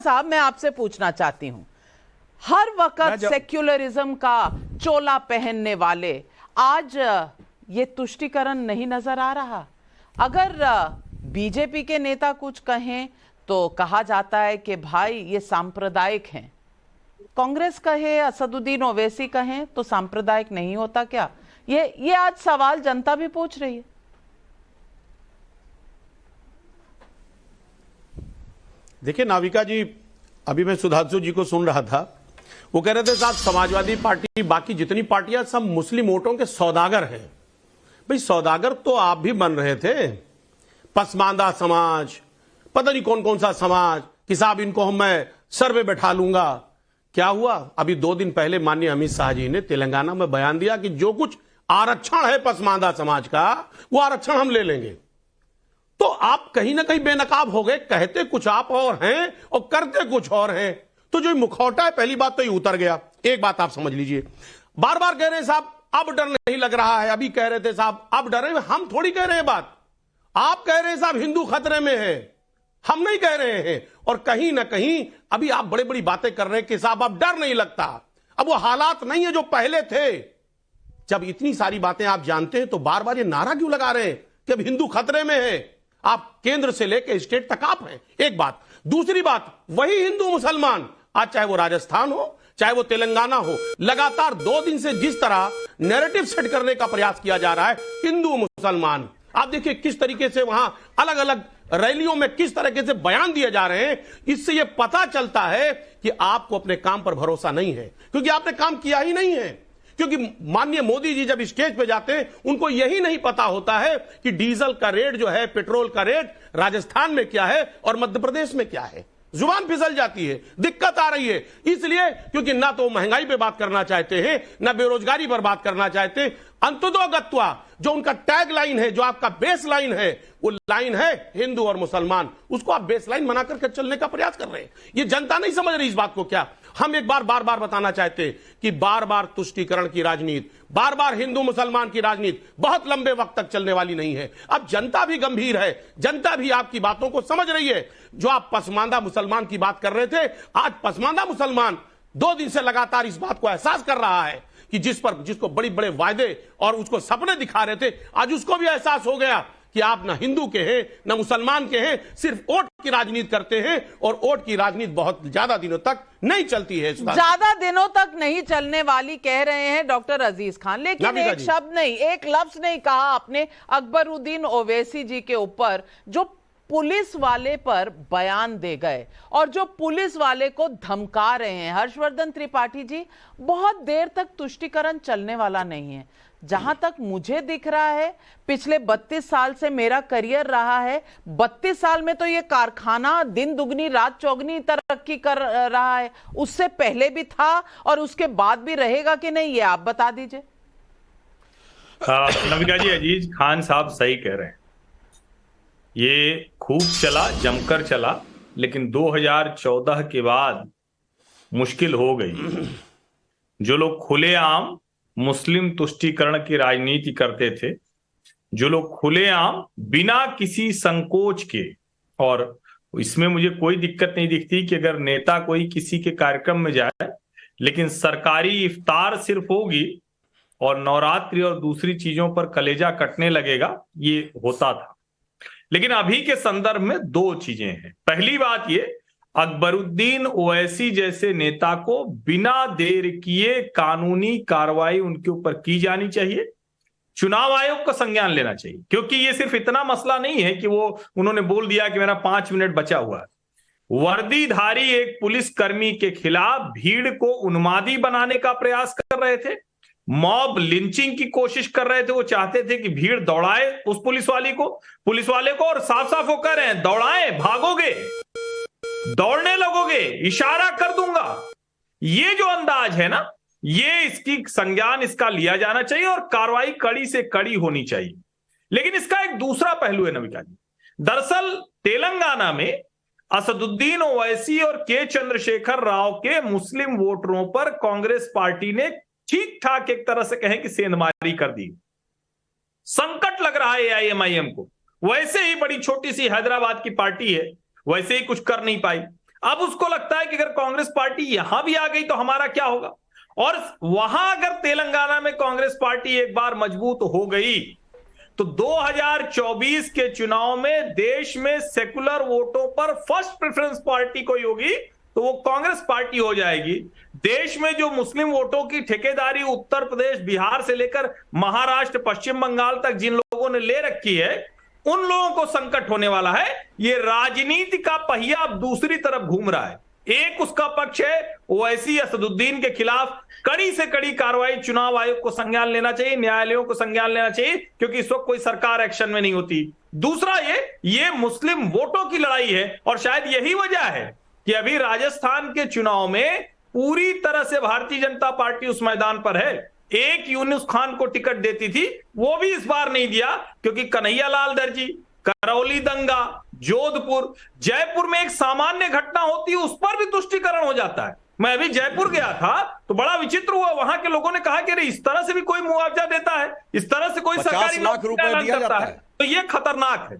साहब, मैं आपसे पूछना चाहती हूं, हर वक्त सेक्युलरिज्म का चोला पहनने वाले आज ये तुष्टीकरण नहीं नजर आ रहा? अगर बीजेपी के नेता कुछ कहें तो कहा जाता है कि भाई ये सांप्रदायिक हैं, कांग्रेस कहे, असदुद्दीन ओवैसी कहें तो सांप्रदायिक नहीं होता क्या? ये आज सवाल जनता भी पूछ रही है। देखिए नाविका जी, अभी मैं सुधांशु जी को सुन रहा था, वो कह रहे थे साहब समाजवादी पार्टी बाकी जितनी पार्टियां सब मुस्लिम वोटों के सौदागर हैं। भाई सौदागर तो आप भी बन रहे थे। पसमानदा समाज, पता नहीं कौन कौन सा समाज कि साहब इनको मैं सर पे बैठा लूंगा। क्या हुआ? अभी 2 दिन पहले माननीय अमित शाह जी ने तेलंगाना में बयान दिया कि जो कुछ आरक्षण है पसमानदा समाज का वो आरक्षण हम ले लेंगे। तो आप कहीं ना कहीं बेनकाब हो गए, कहते कुछ आप और हैं और करते कुछ और हैं। तो जो मुखौटा है, पहली बात तो ये उतर गया। एक बात आप समझ लीजिए, बार बार कह रहे हैं साहब अब डर नहीं लग रहा है, अभी कह रहे थे साहब अब डर रहे, हम थोड़ी कह रहे हैं बात, आप कह रहे हैं साहब हिंदू खतरे में है, हम नहीं कह रहे हैं। और कहीं ना कहीं अभी आप बड़ी बड़ी बातें कर रहे हैं कि साहब अब डर नहीं लगता। अब वो हालात नहीं है जो पहले थे। जब इतनी सारी बातें आप जानते हैं तो बार बार ये नारा क्यों लगा रहे हैं कि अब हिंदू खतरे में है? आप केंद्र से लेकर स्टेट तक आप हैं। एक बात। दूसरी बात, वही हिंदू मुसलमान आज चाहे वो राजस्थान हो चाहे वो तेलंगाना हो, लगातार 2 दिन से जिस तरह नैरेटिव सेट करने का प्रयास किया जा रहा है हिंदू मुसलमान, आप देखिए किस तरीके से वहां अलग अलग रैलियों में किस तरीके से बयान दिए जा रहे हैं। इससे यह पता चलता है कि आपको अपने काम पर भरोसा नहीं है, क्योंकि आपने काम किया ही नहीं है। क्योंकि माननीय मोदी जी जब स्टेज पे जाते हैं उनको यही नहीं पता होता है कि डीजल का रेट जो है, पेट्रोल का रेट राजस्थान में क्या है और मध्य प्रदेश में क्या है। जुबान फिसल जाती है, दिक्कत आ रही है। इसलिए क्योंकि ना तो महंगाई पे बात करना चाहते हैं, ना बेरोजगारी पर बात करना चाहते हैं। अंततोगत्वा जो उनका टैग लाइन है, जो आपका बेस लाइन है, वो लाइन है हिंदू और मुसलमान, उसको आप बेस लाइन बना करके चलने का प्रयास कर रहे हैं। ये जनता नहीं समझ रही इस बात को। क्या हम एक बार बार बार बताना चाहते हैं कि बार बार तुष्टीकरण की राजनीति, बार बार हिंदू मुसलमान की राजनीति बहुत लंबे वक्त तक चलने वाली नहीं है। अब जनता भी गंभीर है, जनता भी आपकी बातों को समझ रही है। जो आप पसमानदा मुसलमान की बात कर रहे थे, आज पसमानदा मुसलमान 2 दिन से लगातार इस बात को एहसास कर रहा है कि जिसको बड़े बड़े वायदे और उसको सपने दिखा रहे थे, आज उसको भी एहसास हो गया कि आप ना हिंदू के हैं ना मुसलमान के हैं, सिर्फ वोट की राजनीति करते हैं। और वोट की राजनीति बहुत ज्यादा दिनों तक नहीं चलती है। ज्यादा दिनों तक नहीं चलने वाली कह रहे हैं डॉक्टर अजीज खान, लेकिन एक शब्द नहीं, एक लफ्ज नहीं कहा आपने अकबरुद्दीन ओवैसी जी के ऊपर, जो पुलिस वाले पर बयान दे गए और जो पुलिस वाले को धमका रहे हैं। हर्षवर्धन त्रिपाठी जी, बहुत देर तक तुष्टीकरण चलने वाला नहीं है। जहां तक मुझे दिख रहा है, पिछले 32 साल से मेरा करियर रहा है, 32 साल में तो ये कारखाना दिन दुगनी रात चौगनी तरक्की कर रहा है। उससे पहले भी था और उसके बाद भी रहेगा कि नहीं, ये आप बता दीजिए। नविका जी, अजीज खान साहब सही कह रहे हैं। ये खूब चला, जमकर चला, लेकिन 2014 के बाद मुश्किल हो गई। जो लोग खुलेआम मुस्लिम तुष्टीकरण की राजनीति करते थे, जो लोग खुलेआम बिना किसी संकोच के, और इसमें मुझे कोई दिक्कत नहीं दिखती कि अगर नेता कोई किसी के कार्यक्रम में जाए, लेकिन सरकारी इफ्तार सिर्फ होगी और नवरात्रि और दूसरी चीजों पर कलेजा कटने लगेगा, ये होता था। लेकिन अभी के संदर्भ में 2 चीजें हैं। पहली बात ये, अकबरुद्दीन ओवैसी जैसे नेता को बिना देर किए कानूनी कार्रवाई उनके ऊपर की जानी चाहिए। चुनाव आयोग को संज्ञान लेना चाहिए, क्योंकि ये सिर्फ इतना मसला नहीं है कि उन्होंने बोल दिया कि मेरा 5 मिनट बचा हुआ है। वर्दीधारी एक पुलिसकर्मी के खिलाफ भीड़ को उन्मादी बनाने का प्रयास कर रहे थे, मॉब लिंचिंग की कोशिश कर रहे थे। वो चाहते थे कि भीड़ दौड़ाए उस पुलिस वाले को, और साफ साफ वो कह रहे हैं दौड़ाए, भागोगे, दौड़ने लगोगे, इशारा कर दूंगा। ये जो अंदाज है ना, ये इसकी संज्ञान इसका लिया जाना चाहिए और कार्रवाई कड़ी से कड़ी होनी चाहिए। लेकिन इसका एक दूसरा पहलू है नविका जी। दरअसल तेलंगाना में असदुद्दीन ओवैसी और के चंद्रशेखर राव के मुस्लिम वोटरों पर कांग्रेस पार्टी ने ठीक ठाक एक तरह से कहें कि सेंधमारी कर दी। संकट लग रहा है एआईएमआईएम को। वैसे ही बड़ी छोटी सी हैदराबाद की पार्टी है, वैसे ही कुछ कर नहीं पाई। अब उसको लगता है कि अगर कांग्रेस पार्टी यहां भी आ गई तो हमारा क्या होगा। और वहां अगर तेलंगाना में कांग्रेस पार्टी एक बार मजबूत हो गई तो 2024 के चुनाव में देश में सेकुलर वोटों पर फर्स्ट प्रेफरेंस पार्टी कोई होगी तो वो कांग्रेस पार्टी हो जाएगी। देश में जो मुस्लिम वोटों की ठेकेदारी उत्तर प्रदेश, बिहार से लेकर महाराष्ट्र, पश्चिम बंगाल तक जिन लोगों ने ले रखी है, उन लोगों को संकट होने वाला है। ये राजनीति का पहिया अब दूसरी तरफ घूम रहा है। एक उसका पक्ष है ओवैसी असदुद्दीन के खिलाफ कड़ी से कड़ी कार्रवाई चुनाव आयोग को संज्ञान लेना चाहिए, न्यायालयों को संज्ञान लेना चाहिए, क्योंकि इस वक्त कोई सरकार एक्शन में नहीं होती। दूसरा ये मुस्लिम वोटों की लड़ाई है और शायद यही वजह है कि अभी राजस्थान के चुनाव में पूरी तरह से भारतीय जनता पार्टी उस मैदान पर है। एक यूनुस खान को टिकट देती थी, वो भी इस बार नहीं दिया, क्योंकि कन्हैयालाल दर्जी, करौली दंगा, जोधपुर, जयपुर में एक सामान्य घटना होती है उस पर भी तुष्टीकरण हो जाता है। मैं अभी जयपुर गया था तो बड़ा विचित्र हुआ, वहां के लोगों ने कहा कि अरे इस तरह से भी कोई मुआवजा देता है, इस तरह से कोई सरकारी 50 लाख रुपए दिया जाता है। तो ये खतरनाक है।